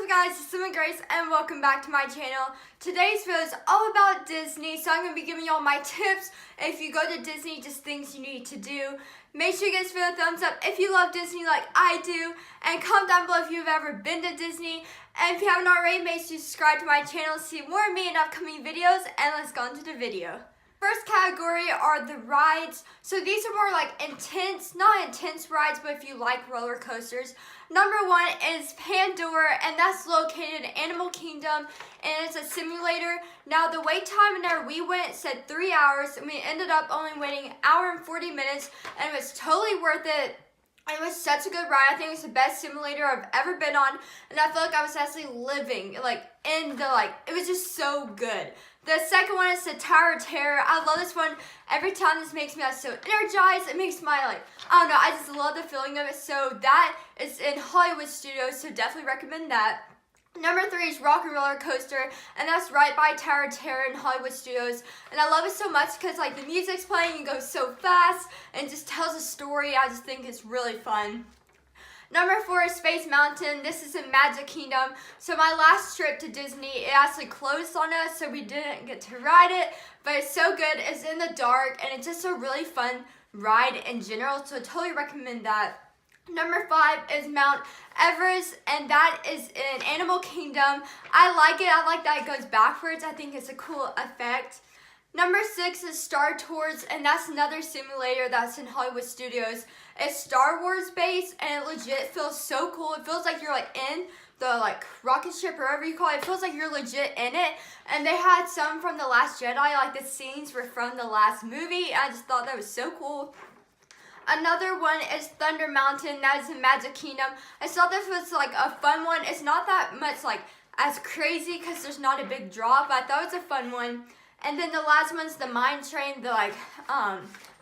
What's up guys, it's Sim and Grace and welcome back to my channel. Today's video is all about Disney, so I'm going to be giving y'all my tips if you go to Disney, just things you need to do. Make sure you give this video a thumbs up if you love Disney like I do, and comment down below if you've ever been to Disney. And if you haven't already, make sure you subscribe to my channel to see more of me in upcoming videos, and let's go into the video. First category are the rides. So these are more like not intense rides, but if you like roller coasters. Number one is Pandora, and that's located in Animal Kingdom, and it's a simulator. Now the wait time in there we went said 3 hours, and we ended up only waiting an hour and 40 minutes, and it was totally worth it. It was such a good ride. I think it was the best simulator I've ever been on, and I feel like I was actually living it was just so good. The second one is the Tower of Terror. I love this one. Every time this makes me so energized. It makes my I don't know, I just love the feeling of it. So that is in Hollywood Studios, so definitely recommend that. Number 3 is Rock and Roller Coaster, and that's right by Tower of Terror in Hollywood Studios. And I love it so much because the music's playing and goes so fast and just tells a story. I just think it's really fun. Number 4 is Space Mountain. This is in Magic Kingdom. So my last trip to Disney, it actually closed on us, so we didn't get to ride it. But it's so good. It's in the dark, and it's just a really fun ride in general. So I totally recommend that. Number 5 is Mount Everest, and that is in Animal Kingdom. I like it. I like that it goes backwards. I think it's a cool effect. Number 6 is Star Tours, and that's another simulator that's in Hollywood Studios. It's Star Wars based, and it legit feels so cool. It feels like you're in the rocket ship or whatever you call it. It feels like you're legit in it. And they had some from The Last Jedi, the scenes were from the last movie. I just thought that was so cool. Another one is Thunder Mountain, that is in Magic Kingdom. I thought this was a fun one. It's not that much as crazy because there's not a big draw, but I thought it was a fun one. And then the last one's the Mine Train, the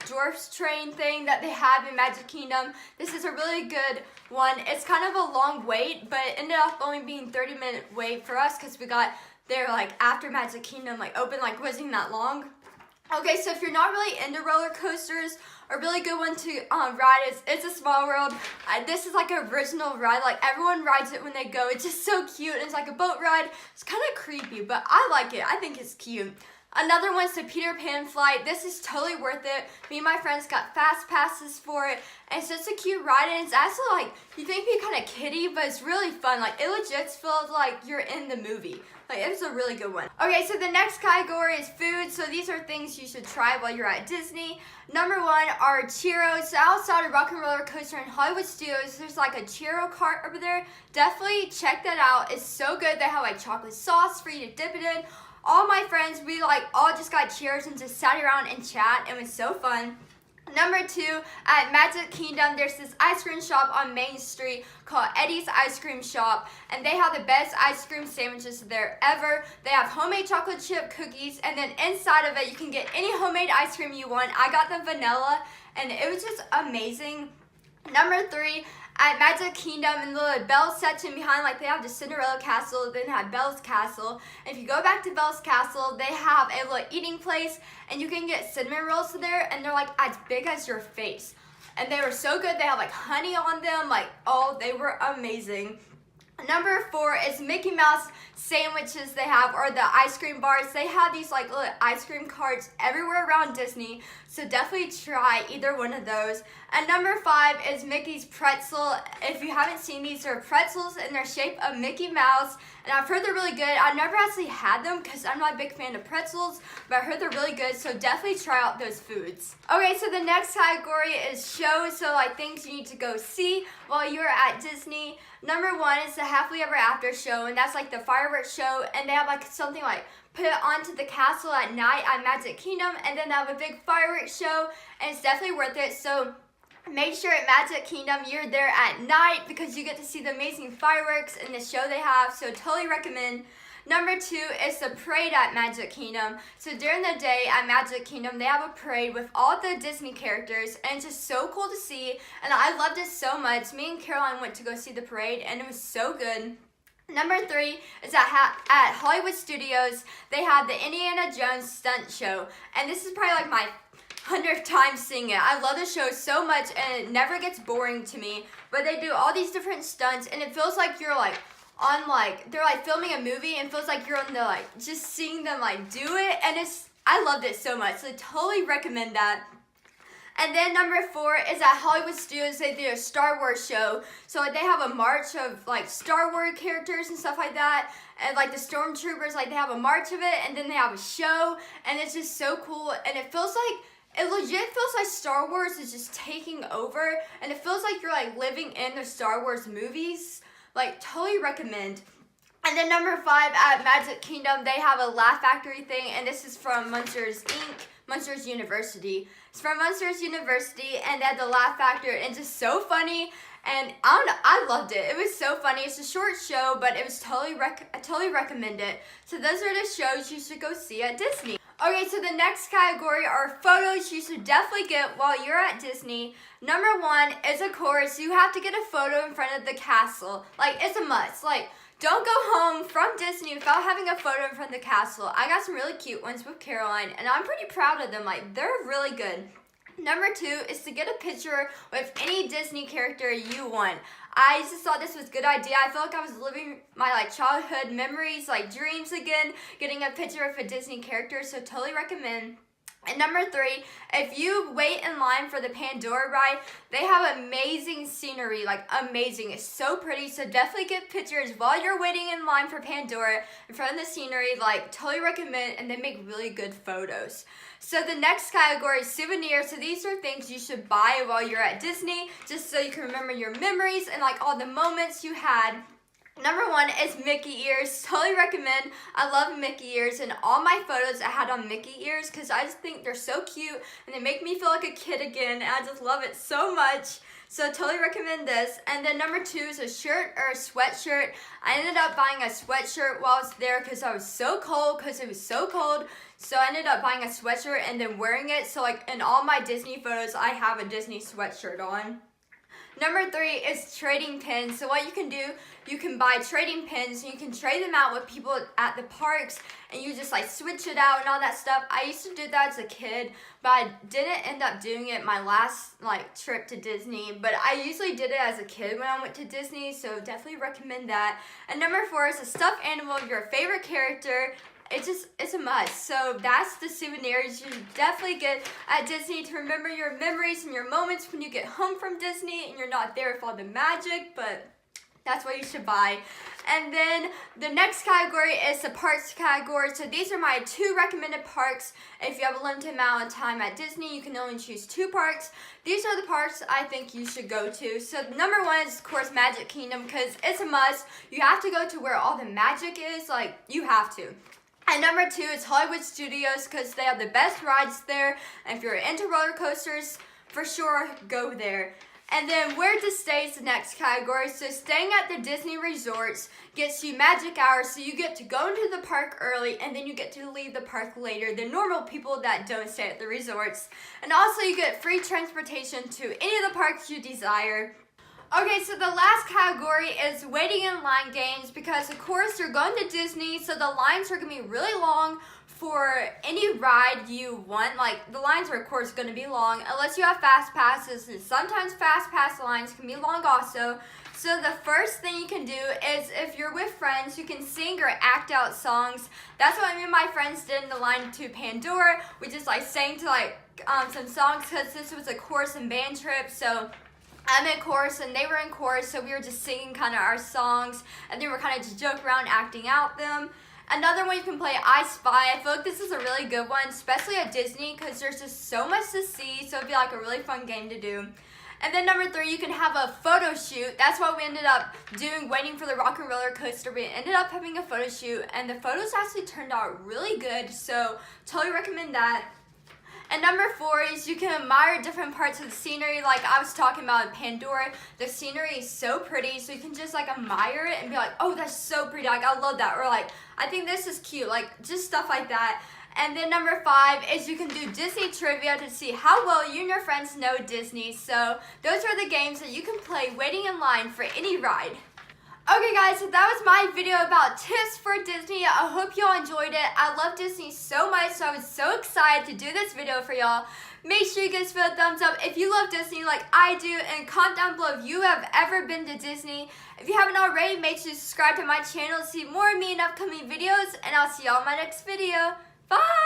dwarfs train thing that they have in Magic Kingdom. This is a really good one. It's kind of a long wait, but it ended up only being 30-minute wait for us because we got there after Magic Kingdom open, wasn't that long. Okay, so if you're not really into roller coasters, a really good one to ride is It's a Small World. This is an original ride. Everyone rides it when they go. It's just so cute. It's like a boat ride. It's kind of creepy, but I like it. I think it's cute. Another one's the Peter Pan flight. This is totally worth it. Me and my friends got fast passes for it, and it's just a cute ride, and it's actually you think it'd be kind of kiddie, but it's really fun. It legit feels like you're in the movie. It's a really good one. Okay, so the next category is food. So these are things you should try while you're at Disney. Number 1 are churros. So outside of Rock and Roller Coaster in Hollywood Studios, there's a churro cart over there. Definitely check that out. It's so good. They have chocolate sauce for you to dip it in. All my friends, we all just got churros and just sat around and chat. It was so fun. Number 2, at Magic Kingdom, there's this ice cream shop on Main Street called Eddie's Ice Cream Shop, and they have the best ice cream sandwiches there ever. They have homemade chocolate chip cookies, and then inside of it, you can get any homemade ice cream you want. I got the vanilla, and it was just amazing. Number 3, at Magic Kingdom, in the Belle section behind, they have the Cinderella Castle, then they have Belle's Castle. And if you go back to Belle's Castle, they have a little eating place, and you can get cinnamon rolls there, and they're as big as your face. And they were so good. They have honey on them, they were amazing. Number 4 is Mickey Mouse sandwiches they have, or the ice cream bars. They have these little ice cream carts everywhere around Disney, so definitely try either one of those. And number 5 is Mickey's pretzel. If you haven't seen these, they're pretzels in their shape of Mickey Mouse, and I've heard they're really good. I've never actually had them because I'm not a big fan of pretzels, but I heard they're really good, so definitely try out those foods. Okay, so the next category is shows, so things you need to go see while you're at Disney. Number 1 is the Happily Ever After show, and that's the fireworks show, and they have something put it onto the castle at night at Magic Kingdom, and then they have a big fireworks show, and it's definitely worth it. So make sure at Magic Kingdom you're there at night because you get to see the amazing fireworks and the show they have, so totally recommend. Number 2 is the parade at Magic Kingdom. So during the day at Magic Kingdom, they have a parade with all the Disney characters, and it's just so cool to see, and I loved it so much. Me and Caroline went to go see the parade, and it was so good. Number 3 is at Hollywood Studios. They have the Indiana Jones stunt show, and this is probably my 100th time seeing it. I love the show so much, and it never gets boring to me. But they do all these different stunts, and it feels like you're on like, they're like filming a movie and feels like you're on the like, just seeing them like do it, and I loved it so much, so I totally recommend that. And then number 4 is at Hollywood Studios, they did a Star Wars show. So like, they have a march of like Star Wars characters and stuff like that. And like the stormtroopers, like they have a march of it, and then they have a show, and it's just so cool. And it feels like, it legit feels like Star Wars is just taking over, and it feels like you're like living in the Star Wars movies. Like, totally recommend. And then number 5 at Magic Kingdom, they have a Laugh Factory thing, and this is from Monsters Inc., Monsters University. It's from Monsters University, and they had the Laugh Factor, and it's just so funny. And I don't know, I loved it. It was so funny. It's a short show, but it was I totally recommend it. So those are the shows you should go see at Disney. Okay, so the next category are photos you should definitely get while you're at Disney. Number 1 is, of course, you have to get a photo in front of the castle. Like, it's a must. Like, don't go home from Disney without having a photo in front of the castle. I got some really cute ones with Caroline, and I'm pretty proud of them. Like, they're really good. Number 2 is to get a picture with any Disney character you want. I just thought this was a good idea. I felt like I was living my like childhood memories, like dreams again, getting a picture with a Disney character, so totally recommend. And number 3, if you wait in line for the Pandora ride, they have amazing scenery, like amazing. It's so pretty, so definitely get pictures while you're waiting in line for Pandora in front of the scenery. Like, totally recommend, and they make really good photos. So the next category is souvenirs. So these are things you should buy while you're at Disney, just so you can remember your memories and like all the moments you had. Number 1 is Mickey ears. Totally recommend. I love Mickey ears, and all my photos I had on Mickey ears because I just think they're so cute and they make me feel like a kid again, and I just love it so much. So totally recommend this. And then number 2 is a shirt or a sweatshirt. I ended up buying a sweatshirt while I was there because I was so cold, So I ended up buying a sweatshirt and then wearing it. So like in all my Disney photos, I have a Disney sweatshirt on. Number 3 is trading pins. So what you can do, you can buy trading pins and you can trade them out with people at the parks, and you just like switch it out and all that stuff. I used to do that as a kid, but I didn't end up doing it my last like trip to Disney, but I usually did it as a kid when I went to Disney, so definitely recommend that. And number 4 is a stuffed animal of your favorite character. It's a must. So that's the souvenirs you should definitely get at Disney to remember your memories and your moments when you get home from Disney and you're not there with all the magic, but that's what you should buy. And then the next category is the parks category. So these are my 2 recommended parks. If you have a limited amount of time at Disney, you can only choose 2 parks. These are the parks I think you should go to. So number 1 is, of course, Magic Kingdom, because it's a must. You have to go to where all the magic is. Like, you have to. And number 2 is Hollywood Studios, because they have the best rides there. And if you're into roller coasters, for sure, go there. And then where to stay is the next category. So staying at the Disney resorts gets you magic hours, so you get to go into the park early and then you get to leave the park later than normal people that don't stay at the resorts. And also you get free transportation to any of the parks you desire. Okay, so the last category is waiting in line games, because of course you're going to Disney, so the lines are going to be really long for any ride you want. Like, the lines are of course going to be long unless you have fast passes, and sometimes fast pass lines can be long also. So the first thing you can do is, if you're with friends, you can sing or act out songs. That's what me and my friends did in the line to Pandora. We just like sang to like some songs, because this was a chorus and band trip, so I'm in chorus and they were in chorus, so we were just singing kind of our songs, and then we're kind of just joke around acting out them. Another one, you can play I Spy. I feel like this is a really good one, especially at Disney, because there's just so much to see, so it'd be like a really fun game to do. And then number 3, you can have a photo shoot. That's what we ended up doing, waiting for the Rock and Roller Coaster. We ended up having a photo shoot, and the photos actually turned out really good, so totally recommend that. And number 4 is you can admire different parts of the scenery. Like I was talking about in Pandora, the scenery is so pretty, so you can just like admire it and be like, oh, that's so pretty, like I love that, or like I think this is cute, like just stuff like that. And then number 5 is you can do Disney trivia to see how well you and your friends know Disney. So those are the games that you can play waiting in line for any ride. Okay guys, so that was my video about tips for Disney. I hope y'all enjoyed it. I love Disney so much, so I was so excited to do this video for y'all. Make sure you guys give a thumbs up if you love Disney like I do, and comment down below if you have ever been to Disney. If you haven't already, make sure to subscribe to my channel to see more of me in upcoming videos, and I'll see y'all in my next video. Bye!